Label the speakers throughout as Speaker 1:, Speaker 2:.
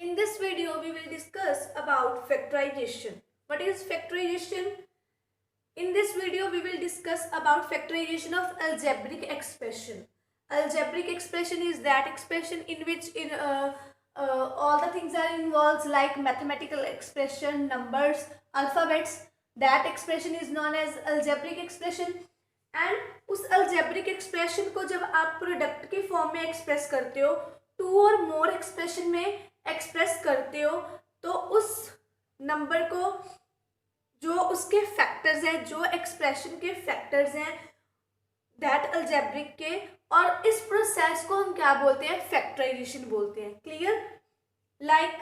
Speaker 1: In this video, we will discuss about factorization. What is factorization? In this video, we will discuss about factorization of algebraic expression. Algebraic expression is that expression in which all the things are involved, like mathematical expression, numbers, alphabets. That expression is known as algebraic expression. And उस algebraic expression को जब आप product के form में express करते हो, to और more expression में एक्सप्रेस करते हो, तो उस नंबर को जो उसके फैक्टर्स हैं, जो एक्सप्रेशन के फैक्टर्स हैं दैट अल्जेब्रिक के, और इस प्रोसेस को हम क्या बोलते हैं? फैक्टराइजेशन बोलते हैं. क्लियर? लाइक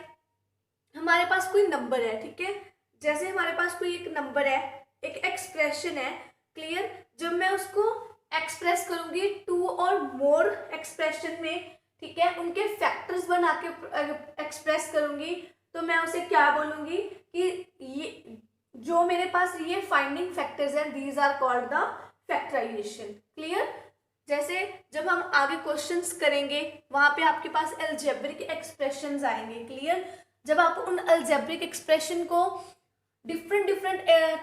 Speaker 1: हमारे पास कोई नंबर है, ठीक है, जैसे हमारे पास कोई एक नंबर है, एक एक्सप्रेशन है. क्लियर? जब मैं उसको एक्सप्रेस करूंगी टू और मोर एक्सप्रेशन में, ठीक है, उनके फैक्टर्स बना के एक्सप्रेस करूंगी, तो मैं उसे क्या बोलूंगी कि ये जो मेरे पास ये फाइंडिंग फैक्टर्स हैं, these are called the factorisation. Clear? जैसे जब हम आगे क्वेश्चंस करेंगे, वहां पे आपके पास अलजेब्रिक एक्सप्रेशंस आएंगे. क्लियर? जब आप उन अलजेब्रिक एक्सप्रेशन को डिफरेंट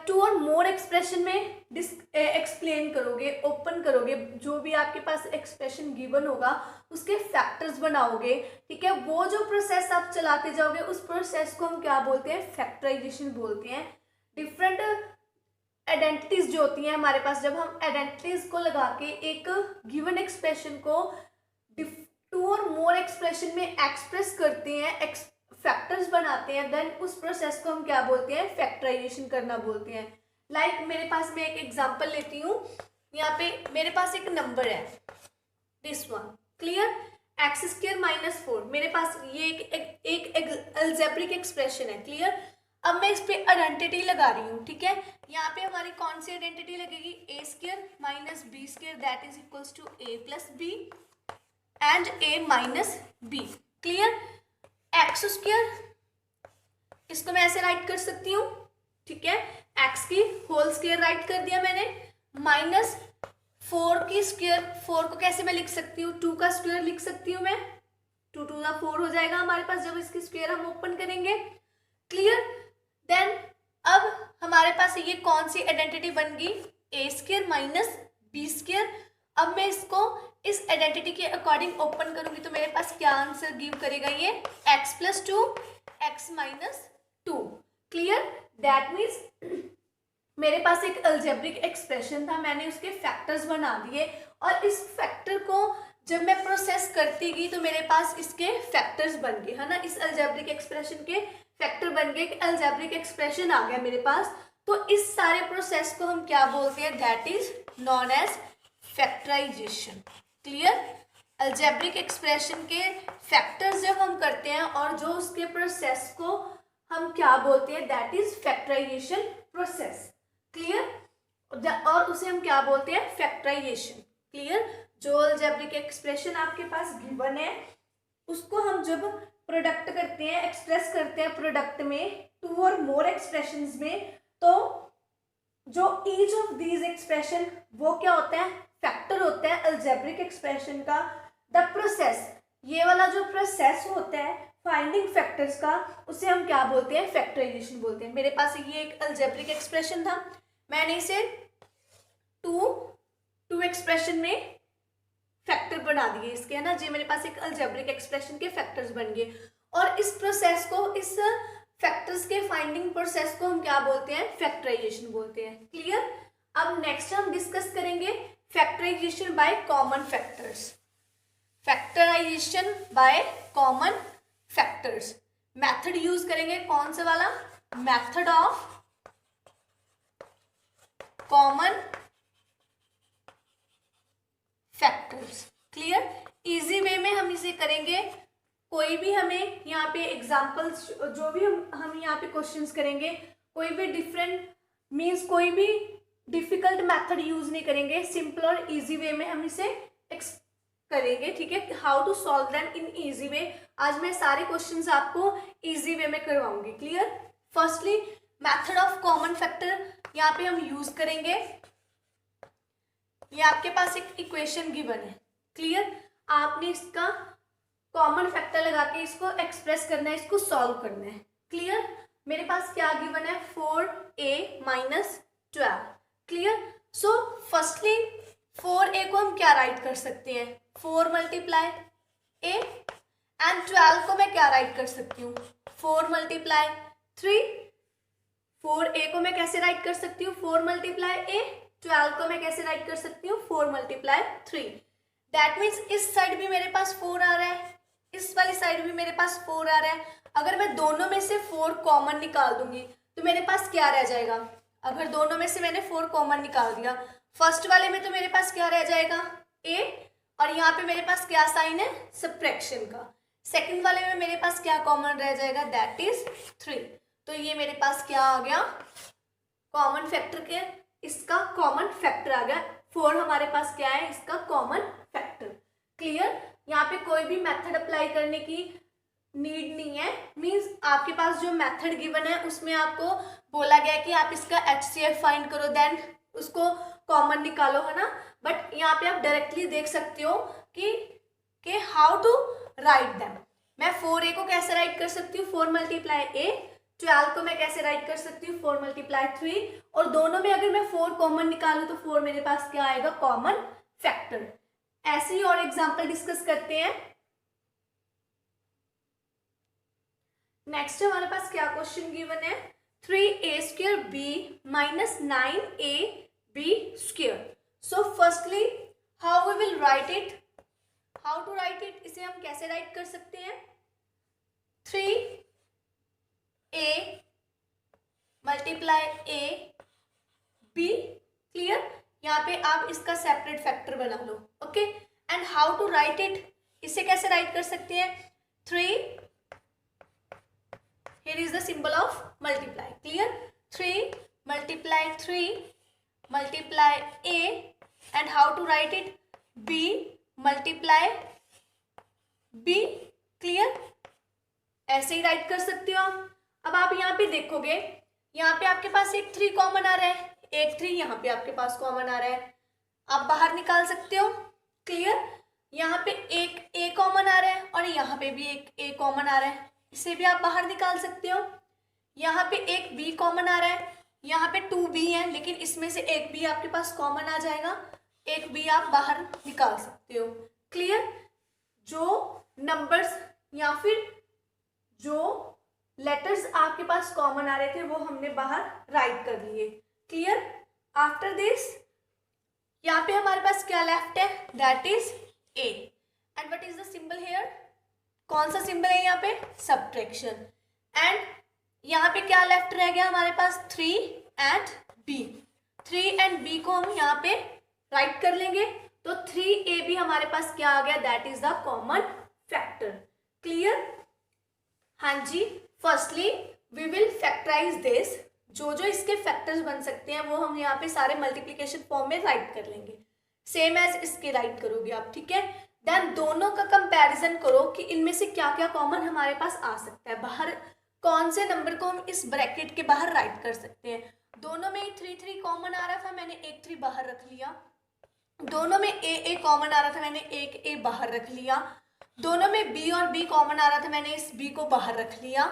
Speaker 1: टू और मोर एक्सप्रेशन में एक्सप्लेन करोगे, ओपन करोगे, जो भी आपके पास एक्सप्रेशन गिवन होगा उसके फैक्टर्स बनाओगे, ठीक है, वो जो प्रोसेस आप चलाते जाओगे, उस प्रोसेस को हम क्या बोलते हैं? फैक्टराइजेशन बोलते हैं. डिफरेंट आइडेंटिटीज जो होती हैं हमारे पास, जब हम आइडेंटिटीज को लगा के एक गिवन एक्सप्रेशन को टू और मोर एक्सप्रेशन में एक्सप्रेस करते हैं, फैक्टर्स बनाते हैं, देन उस प्रोसेस को हम क्या बोलते हैं? फैक्टराइजेशन करना बोलते हैं. लाइक मेरे पास, मैं एक एग्जांपल लेती हूँ. यहाँ पे मेरे पास एक नंबर है, this one. Clear? X square minus 4. मेरे पास ये एक अलजेब्रिक एक्सप्रेशन है. क्लियर? अब मैं इस पे आइडेंटिटी लगा रही हूँ, ठीक है. यहाँ पे हमारी कौन सी आइडेंटिटी लगेगी? A square minus b square that is equals to a plus b and a minus b. Clear? X square, इसको मैं ऐसे राइट कर सकती हूँ, ठीक है, एक्स की होल स्क्वायर राइट कर दिया मैंने, माइनस 4 की स्क्वायर. 4 को कैसे मैं लिख सकती हूँ? 2 का स्क्वायर लिख सकती हूँ मैं. 2 2 4 हो जाएगा हमारे पास जब इसकी स्क्वायर हम ओपन करेंगे. क्लियर? देन अब हमारे पास ये कौन सी आइडेंटिटी बन गई? ए स्क्वायर माइनस बी स्क्वायर. अब मैं इसको इस आइडेंटिटी के अकॉर्डिंग ओपन करूंगी, तो मेरे पास क्या आंसर गिव करेगा? ये x plus 2 x minus 2. Clear? That means मेरे पास एक अलजेब्रिक एक्सप्रेशन था, मैंने उसके फैक्टर्स बना दिए, और इस फैक्टर को जब मैं प्रोसेस करती गई तो मेरे पास इसके फैक्टर्स बन गए, है ना. इस अलजेब्रिक एक्सप्रेशन के फैक्टर बन गए, अलजेब्रिक एक्सप्रेशन आ गया मेरे पास. तो इस सारे प्रोसेस को हम क्या बोलते हैं? That is known as factorisation. Clear? Algebraic expression के फैक्टर्स जब हम करते हैं और जो उसके प्रोसेस को हम क्या बोलते हैं? That is factorisation process. Clear? और उसे हम क्या बोलते हैं? फैक्टराइजेशन. क्लियर? जो अलजेब्रिक एक्सप्रेशन आपके पास गिवन है, उसको हम जब प्रोडक्ट करते हैं, एक्सप्रेस करते हैं प्रोडक्ट में, टू और मोर एक्सप्रेशंस में, तो जो ईच ऑफ दीज एक्सप्रेशन वो क्या होता है? फैक्टर होता है अलजेब्रिक एक्सप्रेशन का. द प्रोसेस, ये वाला जो प्रोसेस होता है फाइंडिंग फैक्टर्स का, उसे हम क्या बोलते हैं? फैक्टराइजेशन बोलते हैं. मेरे पास ये एक अलजेब्रिक एक्सप्रेशन था, मैंने इसे टू एक्सप्रेशन में फैक्टर बना दिए इसके, है ना जी. मेरे पास एक अलजेब्रिक एक्सप्रेशन के फैक्टर्स बन गए, और इस प्रोसेस को, इस फैक्टर्स के फाइंडिंग प्रोसेस को हम क्या बोलते हैं? फैक्टराइजेशन बोलते हैं. क्लियर? अब नेक्स्ट हम डिस्कस करेंगे factorisation by common factors. Factorisation by common factors method use करेंगे. कौन सा वाला? Method of common factors. Clear? Easy way में हम इसे करेंगे. कोई भी हमें यहाँ पे एग्जाम्पल्स, जो भी हम यहाँ पे क्वेश्चंस करेंगे, कोई भी डिफरेंट मीन्स कोई भी डिफिकल्ट मेथड यूज नहीं करेंगे. सिंपल और इजी वे में हम इसे करेंगे, ठीक है. How to solve them in easy way. आज मैं सारे क्वेश्चंस आपको इजी वे में करवाऊंगी. Clear? Firstly method of common factor यहाँ पे हम यूज करेंगे. ये आपके पास एक इक्वेशन गिवन है. क्लियर? आपने इसका कॉमन फैक्टर लगा के इसको एक्सप्रेस करना है, इसको सॉल्व करना है। क्लियर? मेरे पास क्या गिवन है, 4a minus 12। Clear? So firstly 4a को हम क्या राइट कर सकते हैं, 4 मल्टीप्लाई a, एंड 12 को मैं क्या राइट कर सकती हूँ, 4 मल्टीप्लाई 3। 4a को मैं कैसे राइट कर सकती हूँ, 4 मल्टीप्लाई a। 12 को मैं कैसे राइट कर सकती हूँ, 4 मल्टीप्लाई 3। दैट मीन्स इस साइड भी मेरे पास 4 आ रहा है, इस वाली साइड भी मेरे पास 4 आ रहा है। अगर मैं दोनों में से 4 कॉमन निकाल दूंगी तो मेरे पास क्या रह जाएगा, अगर दोनों में से मैंने 4 कॉमन निकाल दिया, फर्स्ट वाले में तो मेरे पास क्या रह जाएगा, a, और यहाँ पे मेरे पास क्या साइन है, सब्ट्रैक्शन का। सेकंड वाले में मेरे पास क्या कॉमन रह जाएगा, दैट इज 3। तो ये मेरे पास क्या आ गया, कॉमन फैक्टर के, इसका कॉमन फैक्टर आ गया। 4 हमारे पास क्या है, इसका कॉमन फैक्टर। क्लियर? यहाँ पे कोई भी मेथड अप्लाई करने की नीड नहीं है, मींस आपके पास जो मेथड गिवन है उसमें आपको बोला गया है कि आप इसका HCF फाइंड करो, देन उसको कॉमन निकालो, है ना। बट यहाँ पे आप डायरेक्टली देख सकते हो कि हाउ टू राइट देम। मैं 4a को कैसे राइट कर सकती हूँ, 4 मल्टीप्लाई a। 12 को मैं कैसे राइट कर सकती हूँ, 4 मल्टीप्लाई 3। और दोनों में अगर मैं 4 कॉमन निकालूं तो 4 मेरे पास क्या आएगा, कॉमन फैक्टर। ऐसे ही और एग्जांपल डिस्कस करते हैं। नेक्स्ट हमारे पास क्या क्वेश्चन गिवन है, 3a square b minus 9ab square. So firstly how we will write it, how to write it, इसे हम कैसे राइट कर सकते हैं, 3a multiply a b। Clear? यहाँ पे आप इसका सेपरेट फैक्टर बना लो, okay. And how to write it, इसे कैसे राइट कर सकते हैं, 3, here is the symbol of multiply, clear? 3 multiply 3 multiply a, and how to write it, b multiply b, clear? ऐसे ही राइट कर सकते हो आप। अब आप यहाँ पे देखोगे, यहाँ पे आपके पास एक 3 कॉमन आ रहा है, एक 3 यहाँ पे आपके पास कॉमन आ रहा है, आप बाहर निकाल सकते हो। क्लियर? यहाँ पे एक a कॉमन आ रहा है और यहाँ पे भी एक a कॉमन आ रहा है, इसे भी आप बाहर निकाल सकते हो। यहाँ पे एक b कॉमन आ रहा है, यहाँ पे 2b है, लेकिन इसमें से एक b आपके पास कॉमन आ जाएगा, एक b आप बाहर निकाल सकते हो। क्लियर? जो नंबर्स या फिर जो लेटर्स आपके पास कॉमन आ रहे थे वो हमने बाहर राइट कर लिए। क्लियर? आफ्टर दिस यहाँ पे हमारे पास क्या लेफ्ट है, that is a, and what is the symbol here, कौन सा सिंबल है यहाँ पे, सब्ट्रैक्शन। एंड यहाँ पे क्या लेफ्ट रह गया हमारे पास, 3 एंड b। 3 एंड b को हम यहाँ पे राइट कर लेंगे, तो 3a भी हमारे पास क्या आ गया, that is the common factor. Clear? हाँ जी। Firstly we will factorise this, जो जो इसके फैक्टर्स बन सकते हैं वो हम यहाँ पे सारे मल्टीप्लिकेशन फॉर्म में राइट कर लेंगे, सेम एज इसके राइट करोगे आप, ठीक है। देन दोनों का कंपैरिजन करो कि इनमें से क्या क्या कॉमन हमारे पास आ सकता है, बाहर कौन से नंबर को हम इस ब्रैकेट के बाहर राइट कर सकते हैं। दोनों में 3 3 कॉमन आ रहा था, मैंने एक 3 बाहर रख लिया। दोनों में a कॉमन आ रहा था, मैंने एक a बाहर रख लिया। दोनों में b और b कॉमन आ रहा था, मैंने इस b को बाहर रख लिया।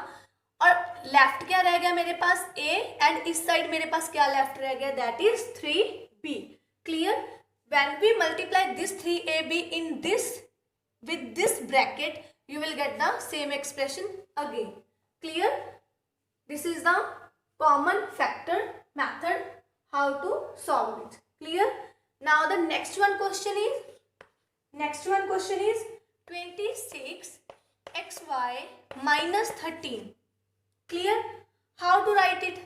Speaker 1: और लेफ्ट क्या रह गया मेरे पास, a, एंड इस साइड मेरे पास क्या लेफ्ट रह गया, that is 3b। Clear? When we multiply this 3ab in this with this bracket, you will get the same expression again. Clear? This is the common factor method, how to solve it. Clear? Now the next one question is 26xy minus 13. Clear? How to write it?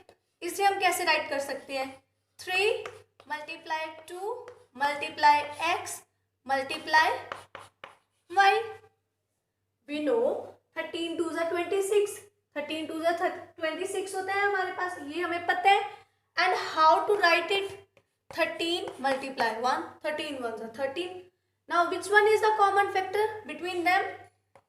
Speaker 1: इसे हम कैसे write कर सकते हैं, 3 multiply 2 multiply x multiply y. We know 13 2 are 26, 13 2 are 26 होता है हमारे पास, ये हमें पता है। And how to write it, 13 multiply 1, 13 1 are 13. Now which one is the common factor between them,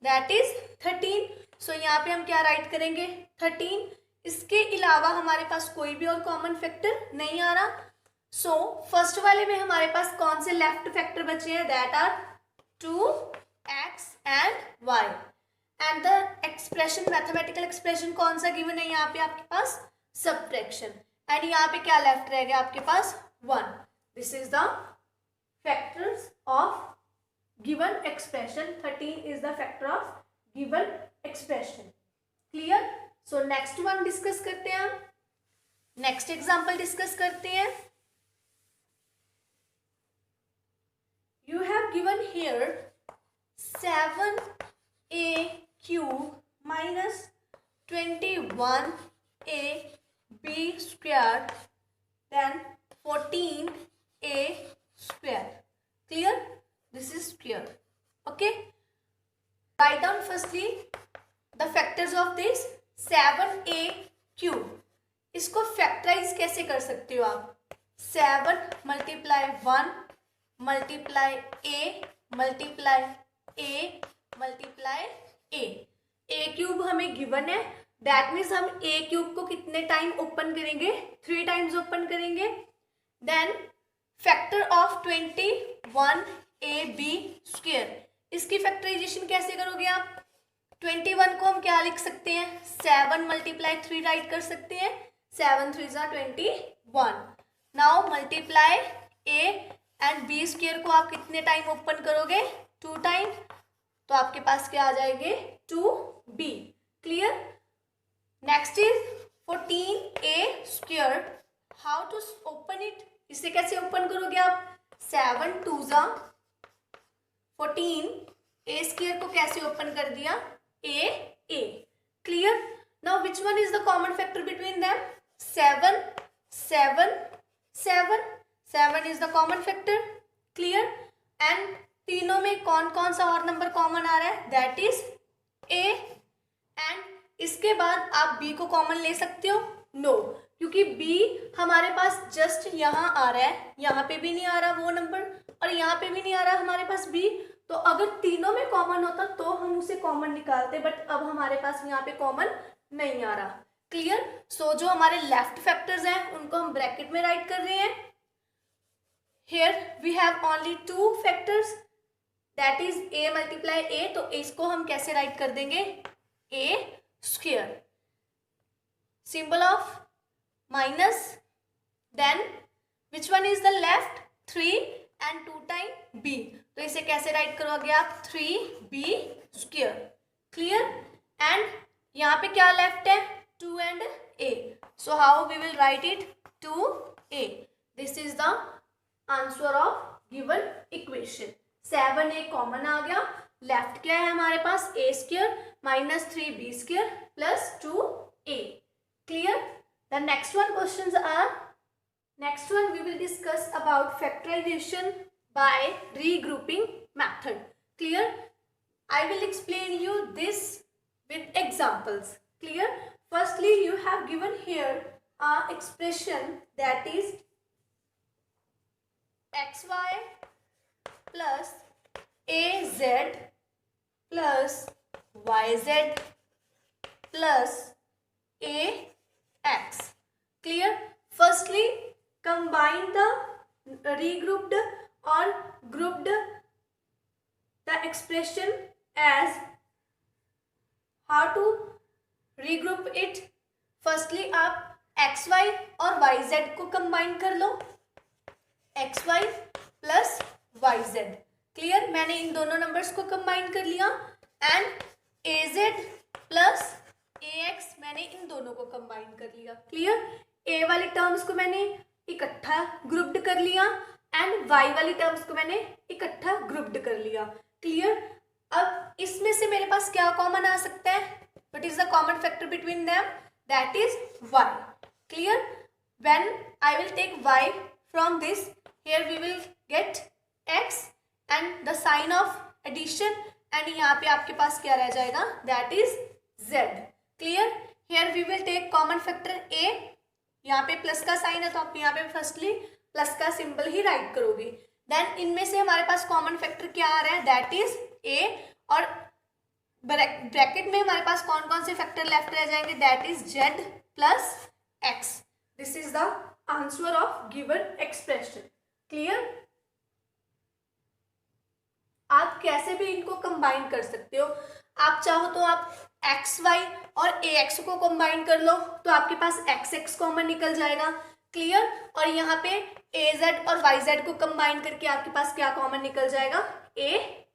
Speaker 1: that is 13. So यहाँ पे हम क्या राइट करेंगे, 13। इसके अलावा हमारे पास कोई भी और कॉमन फैक्टर नहीं आ रहा। सो फर्स्ट वाले में हमारे पास कौन से लेफ्ट फैक्टर बचे हैं, that are 2 x and y and the expression, mathematical expression कौन सा गिवन है यहाँ पे आपके पास? सब्ट्रैक्शन। एंड यहाँ पे क्या लेफ्ट रह गया आपके पास? 1। This is the factors of given expression. 13 is the factor of given expression. Clear? So next one discuss करते हैं हम, नेक्स्ट एग्जाम्पल डिस्कस करते हैं। You have given here 7a cube minus 21ab square then 14a square. Clear? This is clear. Okay. Write down firstly the factors of this 7a cube. इसको factorise कैसे कर सकते हो आप? 7 multiply 1 multiply a multiply a multiply a cube हमें given है। That means हम a cube को कितने टाइम ओपन करेंगे? 3 टाइम्स ओपन करेंगे। Then factor of 21ab square, इसकी फैक्टराइजेशन कैसे करोगे आप? 21 को हम क्या लिख सकते हैं? 7 मल्टीप्लाई 3 राइट कर सकते हैं। 7 3 21। Now multiply a and b square को आप कितने टाइम ओपन करोगे? 2 टाइम। तो आपके पास क्या आ जाएंगे? 2b। Clear? Next is 14a square. How to open it? इसे कैसे ओपन करोगे आप? 7 2 14। a स्क्वायर को कैसे ओपन कर दिया? a। Clear? Now which one is the common factor between them? 7 7 7 7 is the common factor. Clear? and तीनों में कौन कौन सा और नंबर कॉमन आ रहा है? That is a। एंड इसके बाद आप b को कॉमन ले सकते हो? नो, क्योंकि b हमारे पास जस्ट यहाँ आ रहा है, यहाँ पे भी नहीं आ रहा वो नंबर और यहाँ पे भी नहीं आ रहा हमारे पास b। तो अगर तीनों में कॉमन होता तो हम उसे कॉमन निकालते, बट अब हमारे पास यहाँ पे कॉमन नहीं आ रहा। क्लियर? सो जो हमारे लेफ्ट फैक्टर्स हैं उनको हम ब्रैकेट में राइट कर रहे हैं। Here we have only 2 factors, that is a multiply a। तो इसको हम कैसे राइट कर देंगे? a square, symbol of minus, then which one is the left? 3 and 2 time b। तो इसे कैसे राइट करोगे आप? 3b square। क्लियर? एंड यहाँ पे क्या लेफ्ट है? 2 and a। so how we will write it? 2a। this is the answer of given equation. 7a common आ गया। लेफ्ट क्या है हमारे पास? a square minus 3b square plus 2a। Clear? The next one questions are, next one we will discuss about factorisation by regrouping method. Clear? I will explain you this with examples. Clear? Firstly you have given here a expression that is xy plus az plus yz plus ax. Clear? Firstly, combine the regrouped or grouped the expression as. How to regroup it? Firstly, आप xy और yz को combine कर लो, xy plus yz। Clear? मैंने इन दोनों numbers को combine कर लिया। And az plus ax मैंने इन दोनों को कंबाइन कर लिया। क्लियर? a वाली टर्म्स को मैंने इकट्ठा ग्रुप्ड कर लिया एंड y वाली टर्म्स को मैंने इकट्ठा ग्रुप्ड कर लिया। क्लियर? अब इसमें से मेरे पास क्या कॉमन आ सकता है? What is the common factor between them? That is y। Clear? When I will take y from this, here we will get x and the sign of addition and यहाँ पे आपके पास क्या रह जाएगा? that is z। clear? here we will take common factor a। यहाँ पे plus का sign है तो आप यहाँ पे फर्स्टली प्लस का सिंबल ही राइट करोगे। देन इनमें से हमारे पास कॉमन फैक्टर क्या आ रहा है? That is a। और ब्रैकेट में हमारे पास कौन कौन से फैक्टर लेफ्ट रह जाएंगे? That is z plus x। This is the answer of given expression. Clear? आप क्या कैसे भी इनको कंबाइन कर सकते हो। आप चाहो तो आप एक्स वाई और ए एक्स को कंबाइन कर लो, तो आपके पास एक्स एक्स कॉमन निकल जाएगा। क्लियर। और यहाँ पे ए जेड और वाई जेड को कंबाइन करके आपके पास क्या कॉमन निकल जाएगा, ए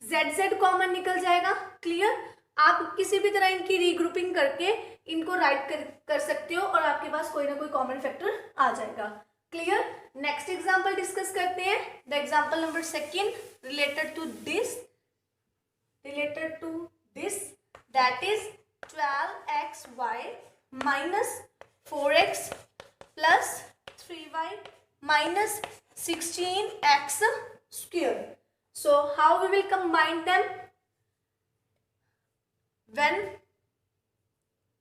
Speaker 1: जेड जेड कॉमन निकल जाएगा। क्लियर। आप किसी भी तरह इनकी रीग्रुपिंग करके इनको राइट कर सकते हो और आपके पास कोई ना कोई कॉमन फैक्टर आ जाएगा। क्लियर। नेक्स्ट एग्जांपल डिस्कस करते हैं। The example number second related to this that is 12xy minus 4x plus 3y minus 16x square. So how we will combine them? When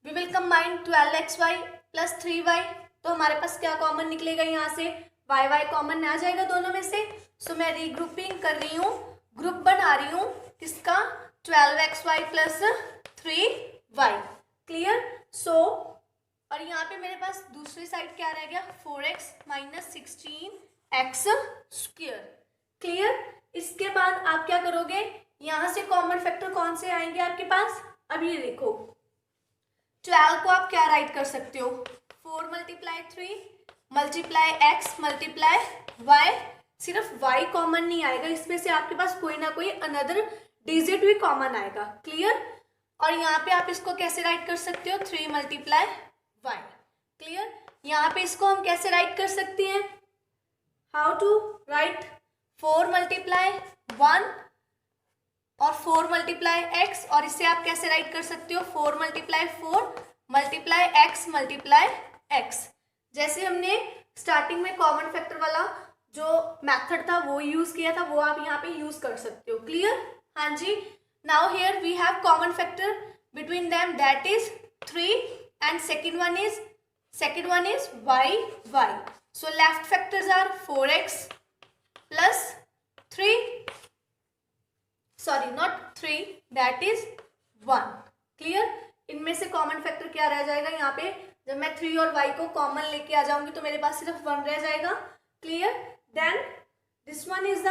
Speaker 1: we will combine 12xy plus 3y, तो हमारे पास क्या common निकलेगा, यहाँ से Y Y common आ जाएगा दोनों में से। सो मैं रीग्रुपिंग कर रही हूँ, ग्रुप बना रही हूँ किसका, 12xy प्लस 3y। क्लियर। सो और यहाँ पे मेरे पास दूसरी साइड क्या रह गया, 4x minus 16x square. Clear. इसके बाद आप क्या करोगे, यहाँ से कॉमन फैक्टर कौन से आएंगे आपके पास, अब ये देखो 12 को आप क्या राइट कर सकते हो, 4 multiply 3 multiply x multiply y। सिर्फ y कॉमन नहीं आएगा, इसमें से आपके पास कोई ना कोई अनदर डिजिट भी कॉमन आएगा। क्लियर। और यहाँ पे आप इसको कैसे राइट कर सकते हो, 3 मल्टीप्लाई y। क्लियर। यहाँ पे इसको हम कैसे राइट कर सकते हैं, हाउ टू राइट 4 मल्टीप्लाई 1 और 4 मल्टीप्लाई x, और इसे आप कैसे राइट कर सकते हो, 4 multiply 4 multiply x multiply x। जैसे हमने स्टार्टिंग में कॉमन फैक्टर वाला जो मेथड था वो यूज किया था, वो आप यहाँ पे यूज कर सकते हो। क्लियर। हाँ जी। Now here we have common factor between them that is 3 and second one is y. So left factors are 4x plus 3, sorry not 3, that is 1. Clear। इनमें से कॉमन फैक्टर क्या रह जाएगा, यहाँ पे जब मैं 3 और y को कॉमन लेके आ जाऊंगी तो मेरे पास सिर्फ 1 रह जाएगा। Clear. Then this one is the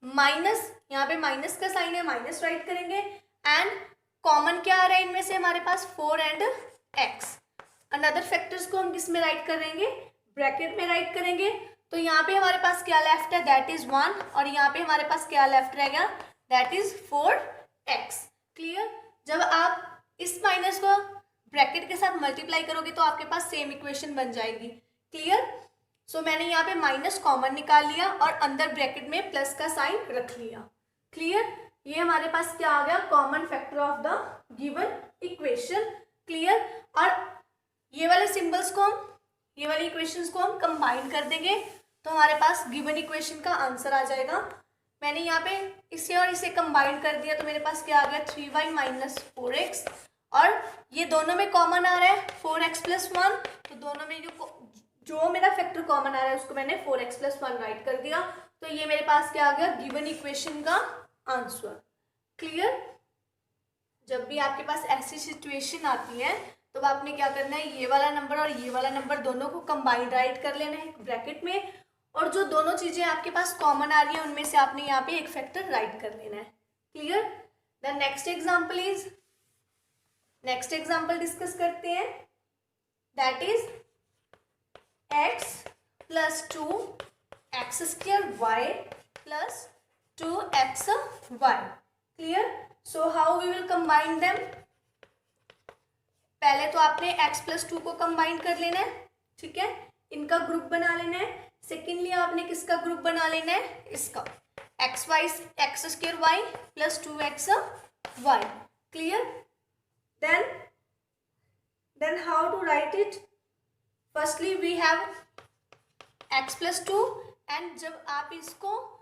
Speaker 1: minus, यहाँ पे माइनस का साइन है, माइनस राइट करेंगे। एंड कॉमन क्या आ रहा है इनमें से हमारे पास 4 एंड x। अनदर फैक्टर्स को हम किस में राइट करेंगे, ब्रैकेट में राइट करेंगे। तो यहाँ पे हमारे पास क्या लेफ्ट है, दैट इज 1, और यहाँ पे हमारे पास क्या लेफ्ट रहेगा, दैट इज 4x। क्लियर। जब आप इस माइनस को ब्रैकेट के साथ मल्टीप्लाई करोगे तो आपके पास सेम इक्वेशन बन जाएगी। क्लियर। सो मैंने यहाँ पे माइनस कॉमन निकाल लिया और अंदर ब्रैकेट में प्लस का साइन रख लिया। क्लियर। ये हमारे पास क्या आ गया, common factor of the given equation. Clear. और ये वाले सिंबल्स को हम, ये वाली इक्वेशंस को हम कंबाइन कर देंगे तो हमारे पास गिवन इक्वेशन का आंसर आ जाएगा। मैंने यहाँ पे इसे और इसे कंबाइन कर दिया तो मेरे पास क्या आ गया, 3y माइनस 4x, और ये दोनों में कॉमन आ रहा है 4x प्लस 1, तो दोनों में जो मेरा फैक्टर कॉमन आ रहा है उसको मैंने 4x प्लस 1 राइट कर दिया। तो ये मेरे पास क्या आ गया, गिवन इक्वेशन का आंसर। क्लियर। जब भी आपके पास ऐसी सिचुएशन आती है तो आपने क्या करना है, ये वाला नंबर और ये वाला नंबर दोनों को कंबाइन राइट कर लेना है ब्रैकेट में, और जो दोनों चीजें आपके पास कॉमन आ रही है उनमें से आपने यहाँ पे एक फैक्टर राइट कर लेना है। Clear. The next example discuss करते हैं, that is x plus 2x square y plus 2xy। Clear. So how we will combine them, पहले तो आपने x प्लस 2 को कंबाइन कर लेना है, ठीक है, इनका ग्रुप बना लेना है। सेकेंडली आपने किसका ग्रुप बना लेना है, इसका x square y plus 2xy। Clear. Then how to write it, firstly we have x plus 2, and जब आप इसको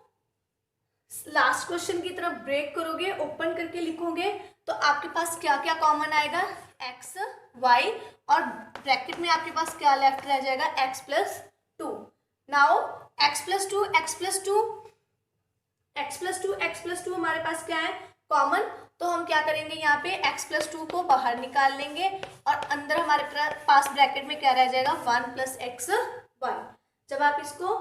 Speaker 1: लास्ट क्वेश्चन की तरफ ब्रेक करोगे, ओपन करके लिखोगे, तो आपके पास क्या क्या कॉमन आएगा, x y, और ब्रैकेट में आपके पास क्या लेफ्ट रह जाएगा, x plus 2। Now x plus 2 हमारे पास क्या है, कॉमन, तो हम क्या करेंगे, यहाँ पे x प्लस 2 को बाहर निकाल लेंगे और अंदर हमारे पास ब्रैकेट में क्या रह जाएगा, 1 प्लस x y। जब आप इसको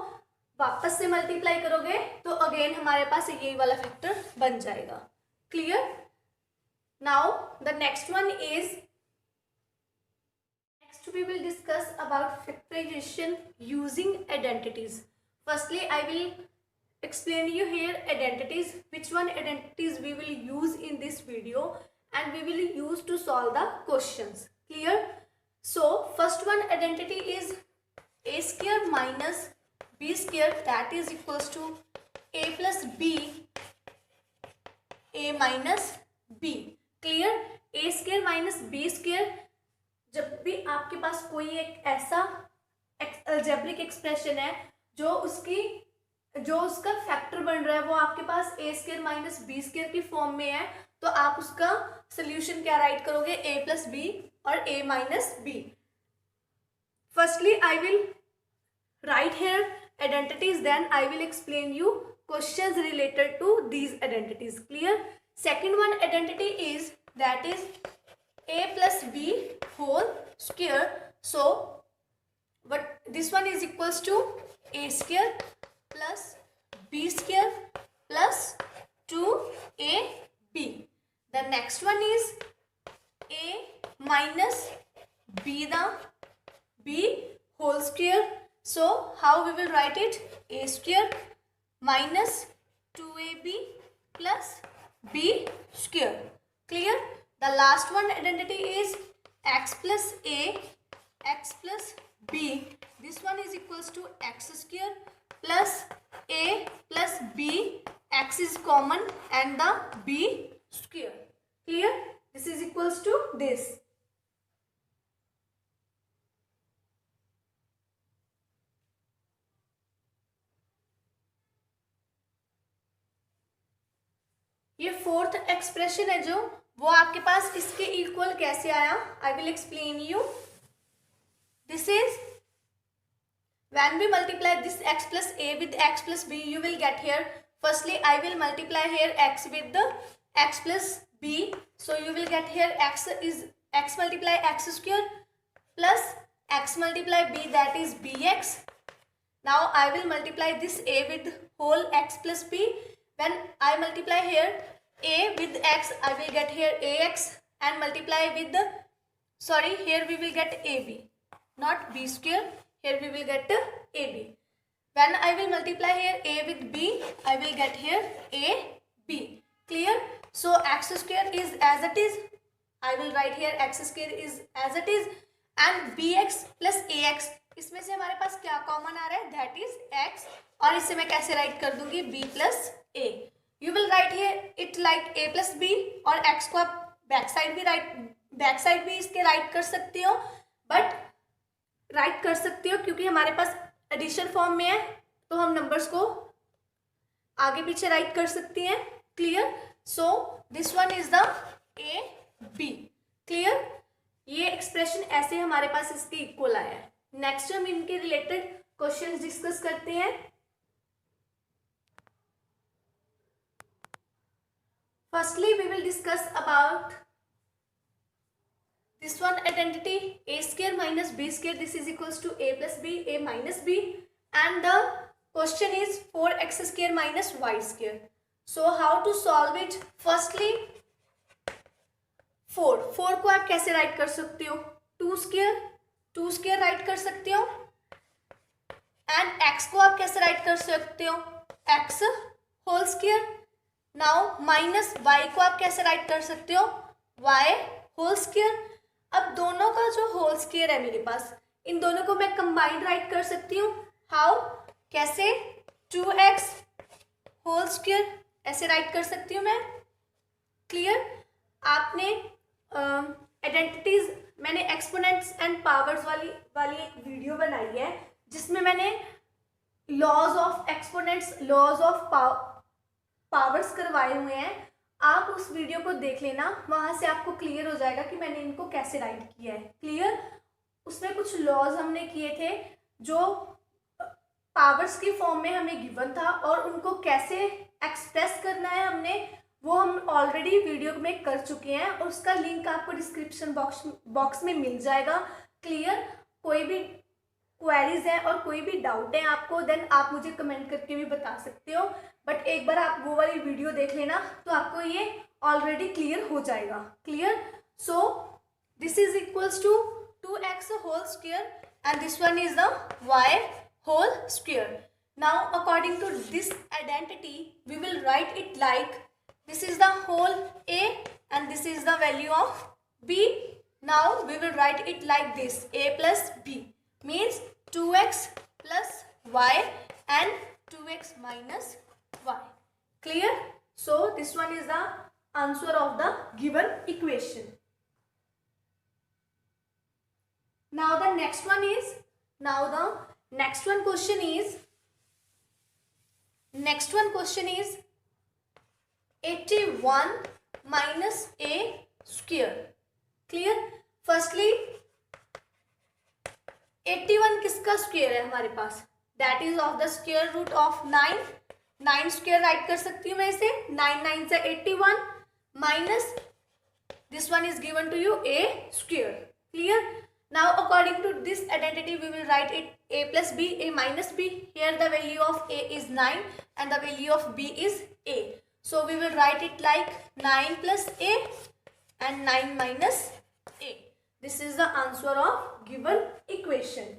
Speaker 1: वापस से मल्टीप्लाई करोगे तो अगेन हमारे पास यही वाला फैक्टर बन जाएगा। Clear? Now the next one is, next we will discuss about factorization using identities. Firstly, I will explain you here identities, which one identities we will use in this video and we will use to solve the questions. Clear? So first one identity is a square minus b square, that is equals to a plus b, a minus b. Clear? a square minus b square, जब भी आपके पास कोई एक ऐसा algebraic expression है जो उसका factor बन रहा है वो आपके पास ए स्क्वायर माइनस बी स्क्वायर की फॉर्म में है, तो आप उसका सोल्यूशन क्या राइट करोगे? ए प्लस बी और a minus b. Firstly I will write here identities, then I will explain you questions related to these identities. Clear? Second one identity is that is a plus b whole square. So but this one is equals to a square plus b square plus 2ab. The next one is a minus b the b whole square. So how we will write it? A square minus 2ab plus b square. Clear? The last one identity is x plus a, x plus b. This one is equals to x square plus a plus b. X is common and the b square. Clear? This is equals to this. ये fourth expression है जो वो आपके पास इसके equal कैसे आया? I will explain you. This is when we multiply this x plus a with x plus b, you will get here. Firstly, I will multiply here x with the x plus b. So you will get here x is x multiply x square plus x multiply b, that is bx. Now I will multiply this a with whole x plus b. When I multiply here a with x, I will get here ax and multiply with the, sorry, here we will get ab, not b square. Here we will get ab. When I will multiply here a with b, I will get here ab. Clear? So x square is as it is. I will write here x square is as it is, and bx plus ax, इसमें से हमारे पास क्या common आ रहा है? That is x. और इसे मैं कैसे राइट कर दूंगी? b plus a. You will write here it like a plus b, और x को आप बैक साइड भी इसके राइट कर सकते हो, बट राइट कर सकते हो क्योंकि हमारे पास एडिशन फॉर्म में है तो हम नंबर्स को आगे पीछे राइट कर सकते हैं. Clear? So this one is the a b. Clear? ये एक्सप्रेशन ऐसे हमारे पास इसके इक्वल आया है. नेक्स्ट हम इनके रिलेटेड क्वेश्चंस डिस्कस करते हैं. Firstly, we will discuss about this one identity, a square minus b square. This is equals to a plus b, a minus b, and the question is 4x square minus y square. So how to solve it? Firstly, 4 को आप कैसे write कर सकते हो? 2 square right कर सकते हो. And x को आप कैसे राइट कर सकते हो? x whole square. Now minus y को आप कैसे राइट कर सकते हो? y whole square. अब दोनों का जो होल स्क्वायर है मेरे पास, इन दोनों को मैं कंबाइंड राइट कर सकती हूँ. हाउ? कैसे? 2x होल स्क्वायर ऐसे राइट कर सकती हूँ मैं. क्लियर? आपने आइडेंटिटीज, मैंने एक्सपोनेंट्स एंड पावर्स वाली एक वीडियो बनाई है जिसमें मैंने laws of exponents, laws of powers करवाए हुए हैं. आप उस वीडियो को देख लेना, वहां से आपको क्लियर हो जाएगा कि मैंने इनको कैसे राइट किया है. क्लियर? उसमें कुछ लॉज हमने किए थे जो पावर्स की फॉर्म में हमें गिवन था, और उनको कैसे एक्सप्रेस करना है हमने वो हम ऑलरेडी वीडियो में कर चुके हैं, और उसका लिंक आपको डिस्क्रिप्शन बॉक्स में मिल जाएगा. क्लियर? कोई भी क्वेरीज हैं और कोई भी डाउट है आपको, देन आप मुझे कमेंट करके भी बता सकते हो. बट एक बार आप वो वाली वीडियो देख लेना तो आपको ये ऑलरेडी क्लियर हो जाएगा. Clear? So this is equals to 2x whole square and this one is the y whole square. Now according to this identity we will write it like this is the whole a and this is the value of b. Now we will write it like this, a plus b means 2x plus y and 2x minus y. Clear? So this one is the answer of the given equation. Now the next one question is 81 minus a square. Clear? Firstly 81 किसका square है हमारे पास? That is of the square root of 9. 9 square right कर सकती हूँ मैं इसे. 9 9 से 81 minus this one is given to you a square. Clear? Now according to this identity we will write it a plus b, a minus b. Here the value of a is 9 and the value of b is a. So we will write it like 9 plus a and 9 minus a. This is the answer of given equation.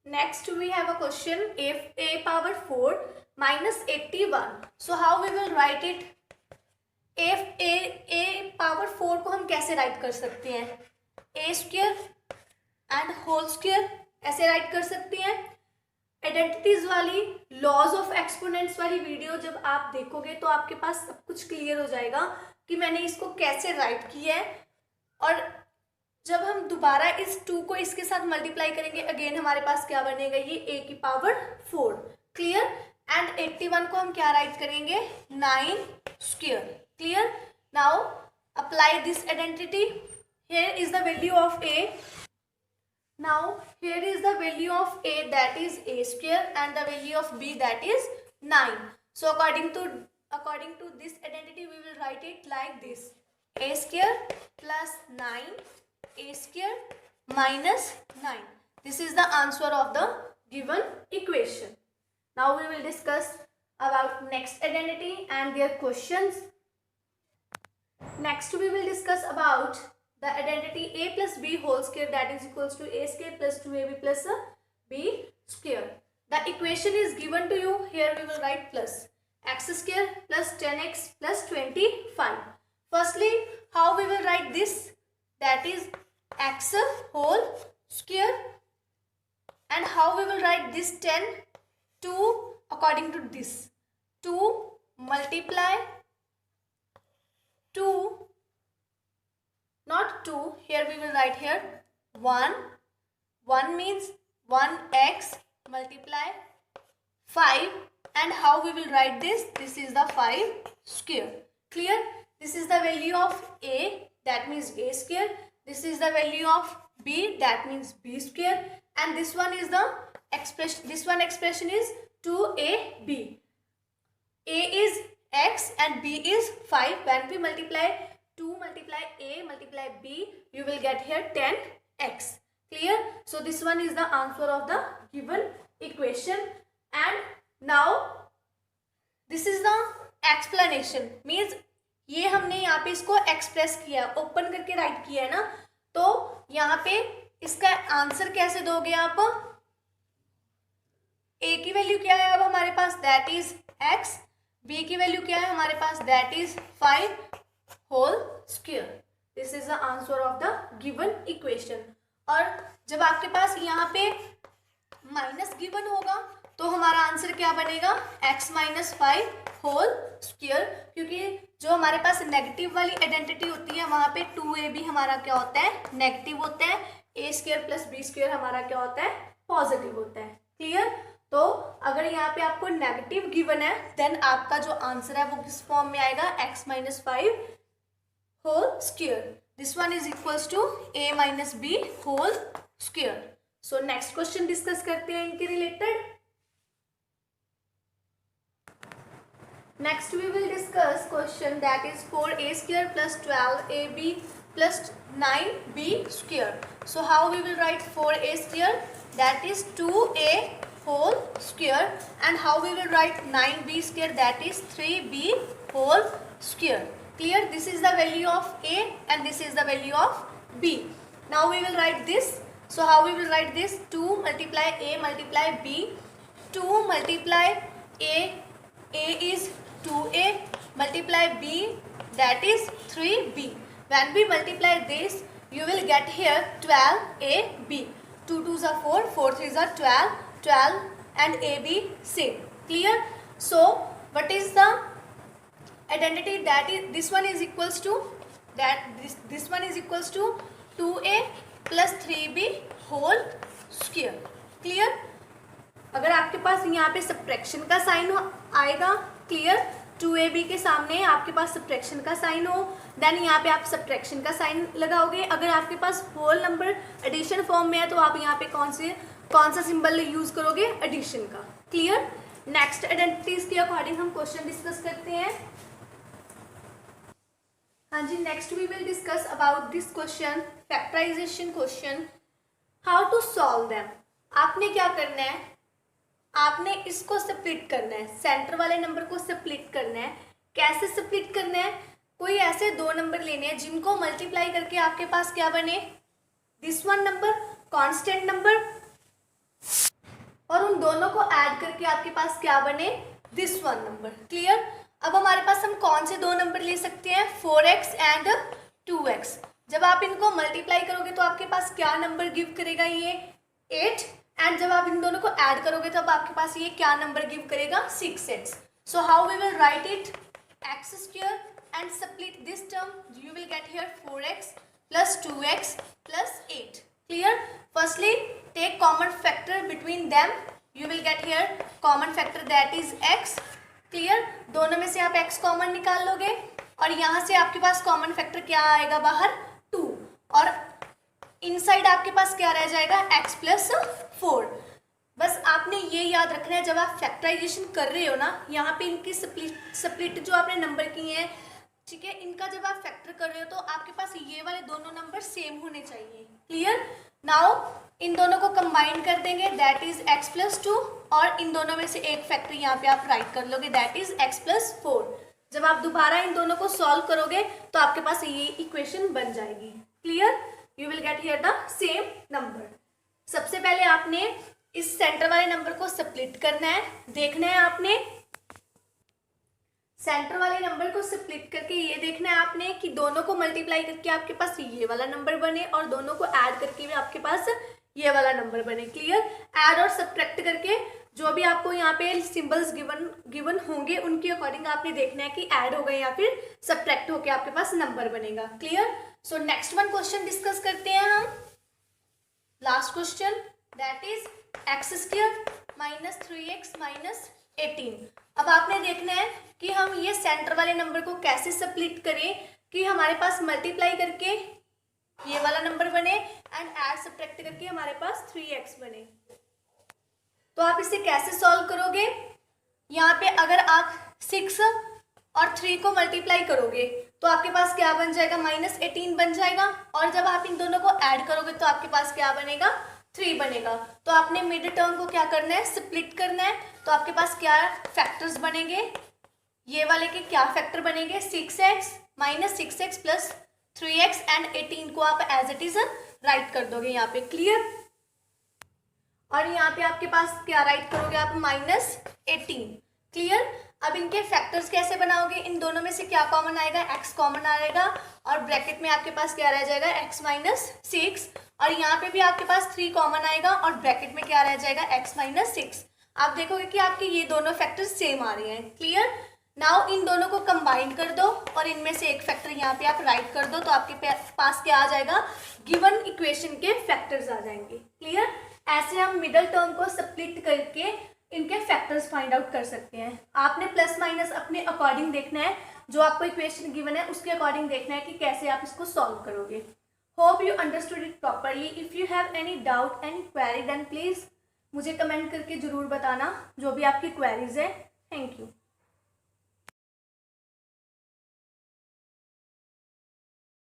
Speaker 1: Next we have a question, if a power 4 minus 81. So how we will write it? If a power 4 को हम कैसे write कर सकते हैं? a square and whole square ऐसे write कर सकते हैं. आइडेंटिटीज वाली लॉज ऑफ एक्सपोनेंट्स वाली वीडियो जब आप देखोगे तो आपके पास सब कुछ क्लियर हो जाएगा कि मैंने इसको कैसे राइट किया है. और जब हम दोबारा इस 2 को इसके साथ मल्टीप्लाई करेंगे अगेन हमारे पास क्या बनेगा? ये a की पावर 4. क्लियर? एंड 81 को हम क्या राइट करेंगे? 9 square. Clear? Now apply this identity. Here is the value of a. Now here is the value of a, that is a square, and the value of b, that is 9. So according to this identity we will write it like this, a square plus 9 a square minus 9. This is the answer of the given equation. Now we will discuss about next identity and their questions. Next we will discuss about the identity a plus b whole square, that is equals to a square plus 2ab plus b square. The equation is given to you. Here we will write plus x square plus 10x plus 25. Firstly, how we will write this? That is x whole square. And how we will write this 10? 2 according to this. 2 multiply 2, not 2. Here we will write here 1. 1 means 1x multiply 5. And how we will write this? This is the 5 square. Clear? This is the value of a, that means a square. This is the value of b, that means b square. And this one is the expression. This one expression is 2ab. A is x and b is 5. When we multiply 2 multiply a multiply b, you will get here 10x. Clear? So this one is the answer of the given equation. And now this is the explanation. Means ये हमने यहाँ पे इसको express किया, open करके right किया है ना. तो यहाँ पे इसका आंसर कैसे दोगे आप? a की वैल्यू क्या है अब हमारे पास? That is x. b की वैल्यू क्या है हमारे पास? That is 5 whole square. This is the answer of the given equation. और जब आपके पास यहाँ पे माइनस गिवन होगा तो हमारा आंसर क्या बनेगा? x minus 5 whole square. क्योंकि जो हमारे पास नेगेटिव वाली आइडेंटिटी होती है वहां पे 2ab हमारा क्या होता है? नेगेटिव होता है. a square plus b square हमारा क्या होता है? पॉजिटिव होता है. क्लियर? तो अगर यहाँ पे आपको नेगेटिव गिवन है देन आपका जो आंसर है वो किस फॉर्म में आएगा? x minus 5 whole square. This one is equals to a minus b whole square. So next question discuss करते हैं इनके related. Next we will discuss question that is 4a square plus 12ab plus 9b square. So how we will write 4a square, that is 2a whole square, and how we will write 9b square, that is 3b whole square. Clear? This is the value of a and this is the value of b. Now we will write this. So how we will write this? 2 multiply a multiply b. 2 multiply a is 2a, multiply b, that is 3b. When we multiply this, you will get here 12ab. 2 2s are 4, 4 3s are 12, 12 and ab same. Clear? So what is the identity? That is this one is equals to this one is equals to 2a plus 3b whole square. Clear? अगर आपके पास यहाँ पे subtraction का sign आएगा, clear, 2ab के सामने आपके पास सब्ट्रैक्शन का साइन हो, देन यहाँ पे आप सब्ट्रैक्शन का साइन लगाओगे. अगर आपके पास होल नंबर एडिशन फॉर्म में है तो आप यहाँ पे कौन सा सिंबल यूज करोगे? एडिशन का. क्लियर? नेक्स्ट आइडेंटिटीज के अकॉर्डिंग हम क्वेश्चन डिस्कस करते हैं. हाँ जी, next we will discuss about this question, factorisation question, how to solve them. आपने क्या करना है? आपने इसको स्प्लिट करना है, सेंटर वाले नंबर को स्प्लिट करना है. कैसे स्प्लिट करना है? कोई ऐसे दो नंबर लेने हैं जिनको मल्टीप्लाई करके आपके पास क्या बने? This one number, constant number, और उन दोनों को ऐड करके आपके पास क्या बने? This one number. क्लियर? अब हमारे पास हम कौन से दो नंबर ले सकते हैं? 4x and 2x. जब आप इनको मल्टीप्लाई करोगे तो आपके पास क्या नंबर गिव करेगा? ये 8. एंड जब आप इन दोनों को ऐड करोगे तब आपके पास ये क्या नंबर गिव करेगा? 6x. So how we will write it? x square and split this term, you will get here 4x plus 2x plus 8. Clear? Firstly, take common factor between them. You will get here common factor, that is x. Clear? दोनों में से आप x common निकाल लोगे और यहाँ से आपके पास कॉमन फैक्टर क्या आएगा बाहर? 2. और इनसाइड आपके पास क्या रह जाएगा? x plus 4. बस आपने ये याद रखना है, जब आप फैक्टराइजेशन कर रहे हो ना, यहाँ पे इनकी स्प्लिट जो आपने नंबर किए हैं, ठीक है, इनका जब आप फैक्टर कर रहे हो तो आपके पास ये वाले दोनों नंबर सेम होने चाहिए. क्लियर? नाउ इन दोनों को कंबाइन कर देंगे, दैट इज x प्लस 2, और इन दोनों में से एक फैक्टर यहाँ पे आप राइट कर लोगे, दैट इज x प्लस 4. जब आप दोबारा इन दोनों को सॉल्व करोगे तो आपके पास ये इक्वेशन बन जाएगी. Clear? You will get here the same number. सबसे पहले आपने इस सेंटर वाले नंबर को स्प्लिट करना है. देखना है आपने सेंटर वाले नंबर को स्प्लिट करके ये देखना है आपने कि दोनों को मल्टीप्लाई करके आपके पास ये वाला नंबर बने और दोनों को ऐड करके भी आपके पास ये वाला नंबर बने. क्लियर? ऐड और सब्ट्रैक्ट करके जो भी आपको यहाँ पे सिंबल्स गिवन होंगे उनके अकॉर्डिंग आपने देखना है कि ऐड हो गए या फिर सब्ट्रैक्ट होके आपके पास नंबर बनेगा. Clear? So next one question discuss करते हैं हम. Last question, that is x square minus 3x minus 18. अब आपने देखना है कि हम ये सेंटर वाले नंबर को कैसे स्प्लिट करें कि हमारे पास मल्टीप्लाई करके ये वाला नंबर बने एंड ऐड सब्ट्रैक्ट करके हमारे पास 3x बने. तो आप इसे कैसे सॉल्व करोगे? यहाँ पे अगर आप 6 और 3 को मल्टीप्लाई करोगे तो आपके पास क्या बन जाएगा? माइनस 18 बन जाएगा. और जब आप इन दोनों को ऐड करोगे तो आपके पास क्या बनेगा? 3 बनेगा. तो आपने मिड टर्म को क्या करना है? स्प्लिट करना है. तो आपके पास क्या फैक्टर्स बनेंगे? ये वाले के क्या फैक्टर बनेंगे? 6x minus 6x plus 3x and 18 को आप एज इट इज राइट कर दोगे यहाँ पे. क्लियर? और यहाँ पे आपके पास क्या राइट करोगे आप? माइनस 18. क्लियर? अब इनके फैक्टर्स कैसे बनाओगे? इन दोनों में से क्या कॉमन आएगा? x कॉमन आएगा और ब्रैकेट में आपके पास क्या रह जाएगा? x minus 6. और यहाँ पे भी आपके पास 3 कॉमन आएगा और ब्रैकेट में क्या रह जाएगा? x minus 6. आप देखोगे कि आपके ये दोनों फैक्टर्स सेम आ रहे हैं. क्लियर? नाउ इन दोनों को कंबाइन कर दो और इनमें से एक फैक्टर यहाँ पे आप राइट कर दो तो आपके पास क्या आ जाएगा? गिवन इक्वेशन के फैक्टर्स आ जाएंगे. क्लियर? ऐसे हम मिडल टर्म को स्प्लिट करके इनके फैक्टर्स फाइंड आउट कर सकते हैं. आपने प्लस माइनस अपने अकॉर्डिंग देखना है, जो आपको इक्वेशन गिवन है उसके अकॉर्डिंग देखना है कि कैसे आप इसको सॉल्व करोगे. Hope you understood it properly. If you have any doubt, any query, then please मुझे कमेंट करके जरूर बताना जो भी आपकी क्वेरीज है. Thank you.